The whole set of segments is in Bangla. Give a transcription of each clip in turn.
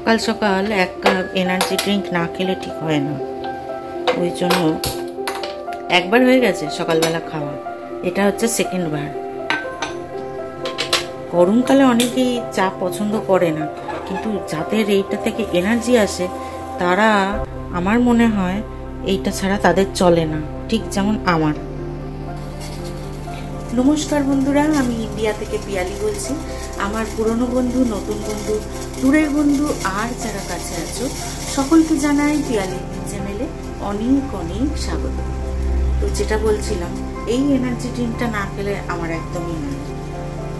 সকাল সকাল এক কাপ এনার্জি ড্রিঙ্ক না খেলে ঠিক হয় না। ওই জন্য একবার হয়ে গেছে সকালবেলা খাওয়া, এটা হচ্ছে সেকেন্ড বার। গরমকালে অনেকেই চা পছন্দ করে না, কিন্তু যাদের এইটা থেকে এনার্জি আসে তারা, আমার মনে হয় এইটা ছাড়া তাদের চলে না, ঠিক যেমন আমার। নমস্কার বন্ধুরা, আমি ইন্ডিয়া থেকে পিয়ালি বলছি। আমার পুরনো বন্ধু, নতুন বন্ধু, দূরের বন্ধু আর যারা কাছে আছো সকলকে জানাই পিয়ালি চ্যানেলে অনেক অনেক স্বাগত। তো যেটা বলছিলাম, এই এনার্জি ড্রিঙ্কটা না খেলে আমার একদমই নয়।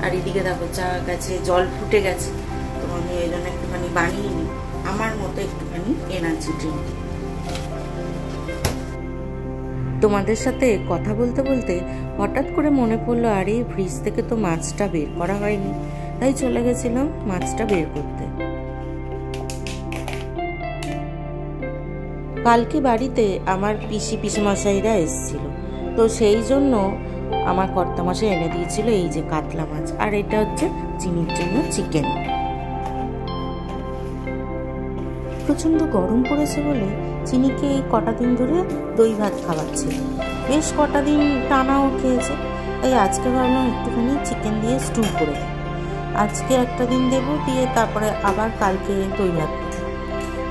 আর এদিকে দেখো চা গেছে, জল ফুটে গেছে, তো আমি এই জন্য একটুখানি বানিয়ে নিই আমার মতো একটুখানি এনার্জি ড্রিঙ্ক। তোমাদের সাথে কথা বলতে বলতে হঠাৎ করে মনে পড়লো, আরে ফ্রিজ থেকে তো মাছটা বের করা হয়নি, তাই চলে গেছিলাম মাছটা বের করতে। কালকে বাড়িতে আমার পিসিমশাইরা এসেছিল, তো সেই জন্য আমার কর্তামশাই এনে দিয়েছিল এই যে কাতলা মাছ, আর এটা হচ্ছে চিনির জন্য চিকেন। প্রচন্ড গরম পড়েছে বলে চিনিকে এই কটা দিন ধরে দই ভাত খাওয়াচ্ছে, বেশ কটা দিন টানাও খেয়েছে। তাই আজকে ভাবলাম একটুখানি চিকেন দিয়ে স্টু করে দিই। আজকে একটা দিন দেবো, দিয়ে তারপরে আবার কালকে দই ভাত দেবো।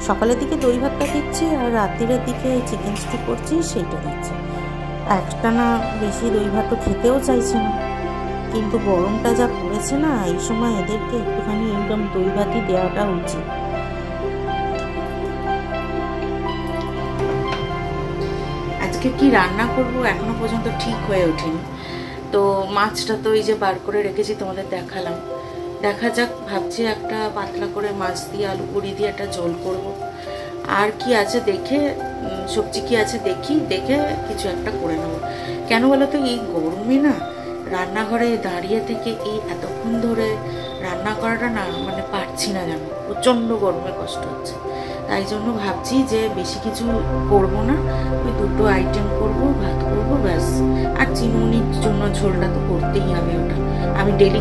সকালের দিকে দই ভাতটা দিচ্ছি আর রাত্রির দিকে চিকেন স্টু করছি, সেইটা দিচ্ছি। একটানা বেশি দই ভাতও খেতেও চাইছে না, কিন্তু গরমটা যা পড়েছে না, এই সময় এদেরকে একটুখানি একদম দই ভাতই দেওয়াটা উচিত। আজকে কি রান্না করব এখনো পর্যন্ত ঠিক হয়ে ওঠেনি। তো মাছটা তো এই যে বার করে রেখেছি, তোমাদের দেখালাম। দেখা যাক, ভাবছি একটা পাতলা করে মাছ দিয়ে আলু বড়ি দিয়ে একটা ঝোল করব। আর কি আছে দেখে, সবজি কি আছে দেখি, দেখে কিছু একটা করে নেবো। কেন বলো তো, এই গরমে না রান্নাঘরে দাঁড়িয়ে থেকে এই এতক্ষণ ধরে রান্না করাটা না মানে পারছি না, জানো প্রচণ্ড গরমে কষ্ট হচ্ছে। তাই জন্য ভাবছি যে বেশি কিছু করব না, ওই দুটো আইটেম করব, ভাত করব ব্যাস। আর চিনুনির জন্য ঝোলটা তো করতেই হবে, ওটা আমি ডেলি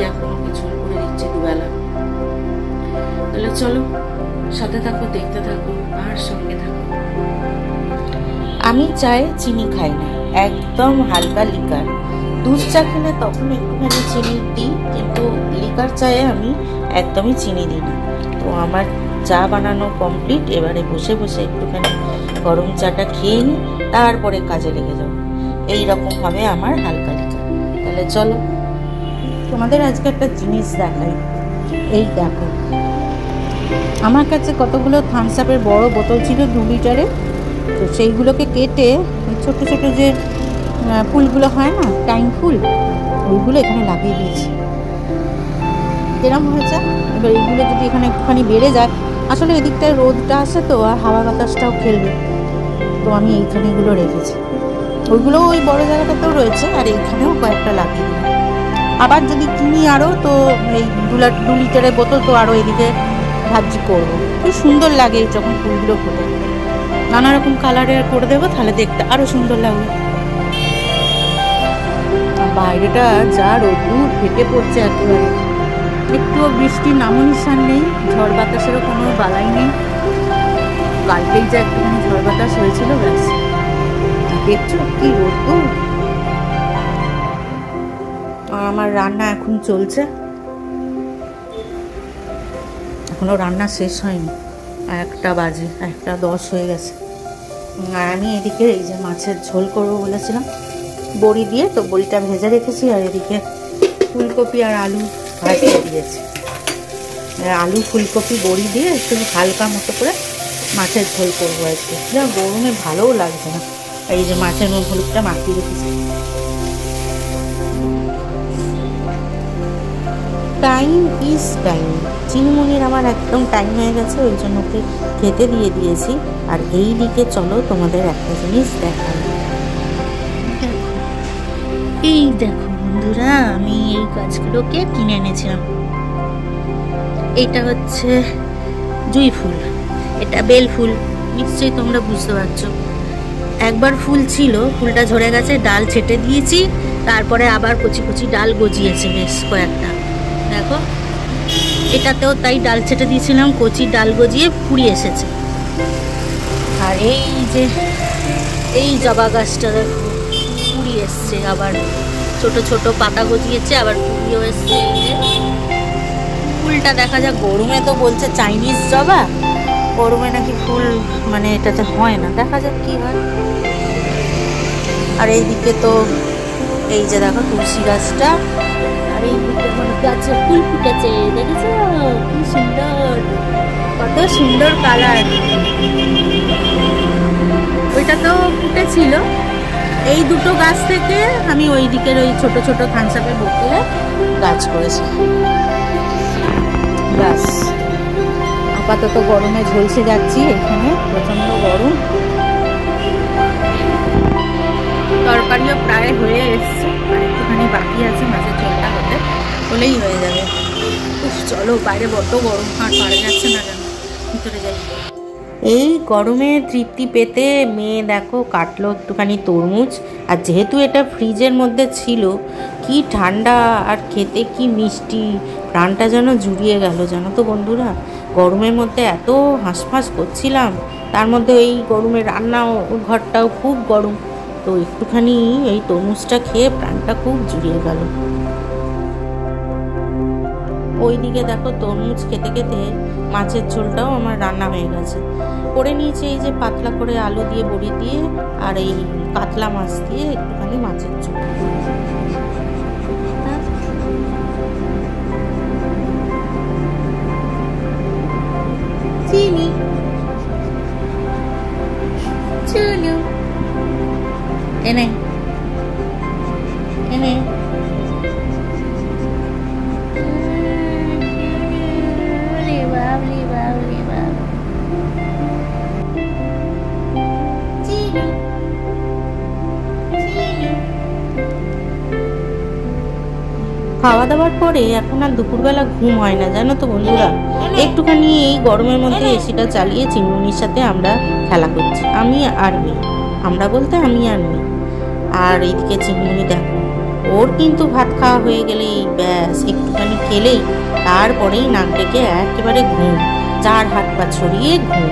এখন ঝোল করে দিচ্ছি দুবেলা। তাহলে চলো সাথে থাকো, দেখতে থাকো আর সঙ্গে থাকো। আমি চায়ে চিনি খাই না, একদম হালকা লিকার। দুধ চা খেলে তখন একটুখানি চিনি দিই, কিন্তু লিকার চায়ে আমি একদমই চিনি দিই না। তো আমার চা বানানো কমপ্লিট, এবারে বসে বসে একটুখানি গরম চাটা খেয়ে নিই, তারপরে কাজে লেগে যাবো। এইরকম হবে আমার হালকা লিকার। তাহলে চলো তোমাদের আজকে একটা জিনিস দেখাই। এই দেখো, আমার কাছে কতগুলো থামস আপের বড় বোতল ছিল 2 লিটারের, তো সেইগুলোকে কেটে ছোট ছোট যে ফুলগুলো হয় না, টাইম ফুল, ওইগুলো এখানে লাগিয়ে দিয়েছি। এরকম হয়েছে। এবার এইগুলো যদি এখানে একটুখানি বেড়ে যায়, আসলে এদিকটায় রোদটা আসে তো, আর হাওয়া বাতাসটাও খেলবে, তো আমি এইখানে এগুলো রেখেছি। ওইগুলো ওই বড় জায়গাটাতেও রয়েছে, আর এইখানেও কয়েকটা লাগিয়ে দিই। আবার যদি কিনি আরও, তো এই 2 লিটারের বোতল তো আরও এদিকে ভাবছি করবো। খুব সুন্দর লাগে যখন ফুলগুলো ফোটে, নানা রকম কালারের করে দেবো, তাহলে দেখতে আরও সুন্দর লাগবে। বাইরেটা যা রোদ্দুর ফেটে পড়ছে একেবারে, একটুও বৃষ্টির নামো নিশান নেই, ঝড় বাতাসেরও কোনো বালাই নেই। কালকেই যা একটুখানি ঝড় বাতাস হয়েছিল ব্যাস। দেখছো কি রোদ্দুর। আমার রান্না এখন চলছে, এখনো রান্না শেষ হয়নি, 1টা বাজে, 1:10 হয়ে গেছে। আর আমি এদিকে এই যে মাছের ঝোল করবো বলেছিলাম বড়ি দিয়ে, তো বড়িটা ভেজে রেখেছি, আর এদিকে ফুলকপি আর আলু ভাজিয়ে দিয়েছি। আলু ফুলকপি বড়ি দিয়ে একটু হালকা মতো করে মাছের ঝোল করবো আজকে। যা গরমে ভালোও লাগছে না, এই যে মাছের নুন হলুদটা মাখিয়ে রেখেছি। Time is time. চিনিমনির আমার একদম টাইম হয়ে গেছে, ওই জন্য ওকে খেতে দিয়ে দিয়েছি। আর এই দিকে চলো তোমাদের একটা জিনিস দেখাই। এই দেখো বন্ধুরা, আমি এই গাছগুলোকে কিনে এনেছিলাম। এটা হচ্ছে জুঁই ফুল, এটা বেল ফুল, নিশ্চয়ই তোমরা বুঝতে পারছো। একবার ফুল ছিল, ফুলটা ঝরে গেছে, ডাল ছেটে দিয়েছি, তারপরে আবার কচি কচি ডাল গজিয়েছে বেশ কয়েকটা। দেখো এটাতেও তাই ডাল ছেটে দিয়েছিলাম, কচি ডাল গজিয়ে ফুরি এসেছে। আর এই জবা গাছটা দেখো ফুরি এসছে, আবার ছোট ছোট পাতা গজিয়েছে, আবার ফুরিও এসছে। এই যে ফুলটা দেখা যাক, গরমে তো বলছে চাইনিজ জবা, গরমে নাকি ফুল মানে এটাতে হয় না, দেখা যাক কি হয়। আর এইদিকে তো এই যে দেখো তুলসী গাছটা, আর এইদিকে গাছে ফুল ফুটেছে, দেখেছো কি সুন্দর, কত সুন্দর কালার। ওইটা তো ফুটেছিল, এই দুটো গাছ থেকে আমি ওই দিকের ওই ছোট ছোট থানসাপের বোতলে গাছ করেছি। ব্যাস, আপাতত গরমে ঝলসে যাচ্ছি, এখানে প্রচন্ড গরম। তরকারিও প্রায় হয়ে এসছে, আর একটুখানি বাকি আছে মাছের ঝোলটা হতে, হলেই হয়ে যাবে। চলো বাইরে বড্ড গরম, আর পারা যাচ্ছে না, কেন ভিতরে যাই। এই গরমে তৃপ্তি পেতে মেয়ে দেখো কাটলো একটুখানি তরমুজ, আর যেহেতু এটা ফ্রিজের মধ্যে ছিল, কি ঠান্ডা আর খেতে কি মিষ্টি, প্রাণটা যেন জুড়িয়ে গেল জানো তো বন্ধুরা। গরমের মধ্যে এত হাঁসফাঁস করছিলাম, তার মধ্যে এই গরমে রান্নাও ঘরটাও খুব গরম, তো একটুখানি এই তরমুজটা খেয়ে প্রাণটা খুব জুড়িয়ে গেল। ওইদিকে দেখো তরমুজ খেতে খেতে মাছের ঝোলটাও আমার রান্না হয়ে গেছে। করে নিয়েছি এই যে পাতলা করে আলু দিয়ে, বড়ি দিয়ে, আর এই কাতলা মাছ দিয়ে একটুখানি মাছের ঝোল। চিনি চুনু এনে এনে খাওয়া দাওয়ার পরে এখন আর দুপুরবেলা ঘুম হয় না জানো তো বন্ধুরা। একটুখানি এই গরমের মধ্যে এসিটা চালিয়ে চিমুনির সাথে আমরা খেলা করছি, আমি আর মেয়ে, আমরা বলতে আমি আর মেয়ে। আর এইদিকে চিমুনি দেখো, ওর কিন্তু ভাত খাওয়া হয়ে গেলেই ব্যাস, একটুখানি খেলেই তারপরেই নাক ডেকে একেবারে ঘুম, চার হাত পা ছড়িয়ে ঘুম।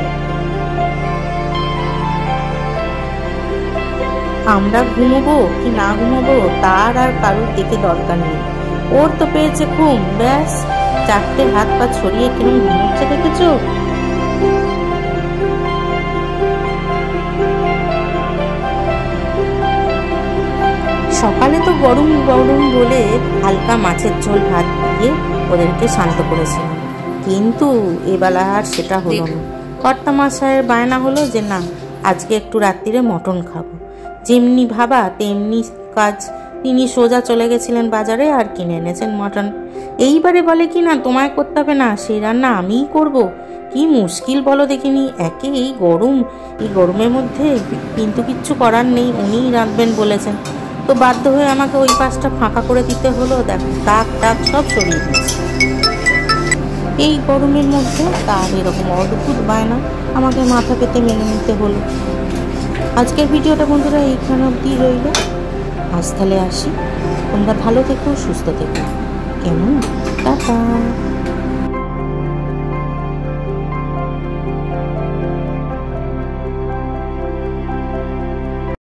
আমরা ঘুমোবো কি না ঘুমোবো তার আর কারোর দেখে দরকার নেই, ওর তো পেয়েছে ঘুম, ব্যাস চারটে হাত পা ছড়িয়ে কিরম ঘুমোচ্ছে দেখেছো। সকালে তো গরম গরম বলে হালকা মাছের ঝোল ভাত দিয়ে ওদেরকে শান্ত করেছিলাম, কিন্তু এবেলা আর সেটা হলো না। কর্তা মশাইয়ের বায়না হলো যে না, আজকে একটু রাত্রিরে মটন খাবো। যেমনি ভাবা তেমনি কাজ, তিনি সোজা চলে গেছিলেন বাজারে আর কিনে এনেছেন মটন। এইবারে বলে কি না তোমায় করতে হবে না, সেই রান্না আমিই করব। কি মুশকিল বলো দেখিনি, একে এই গরম, এই গরমের মধ্যে কিন্তু কিচ্ছু করার নেই, উনিই রাঁধবেন বলেছেন, তো বাধ্য হয়ে আমাকে ওই পাশটা ফাঁকা করে দিতে হলো। দেখো দাগ টাগ সব সরিয়ে দিচ্ছি এই গরমের মধ্যে, তার এরকম অদ্ভুত বায়না আমাকে মাথা পেতে মেনে নিতে হলো। আজকের ভিডিওটা বন্ধুরা এইখানে অবধি রইল, আজ তাহলে আসি, তোমরা ভালো থেকো, সুস্থ থেকো, কেমন, টাটা।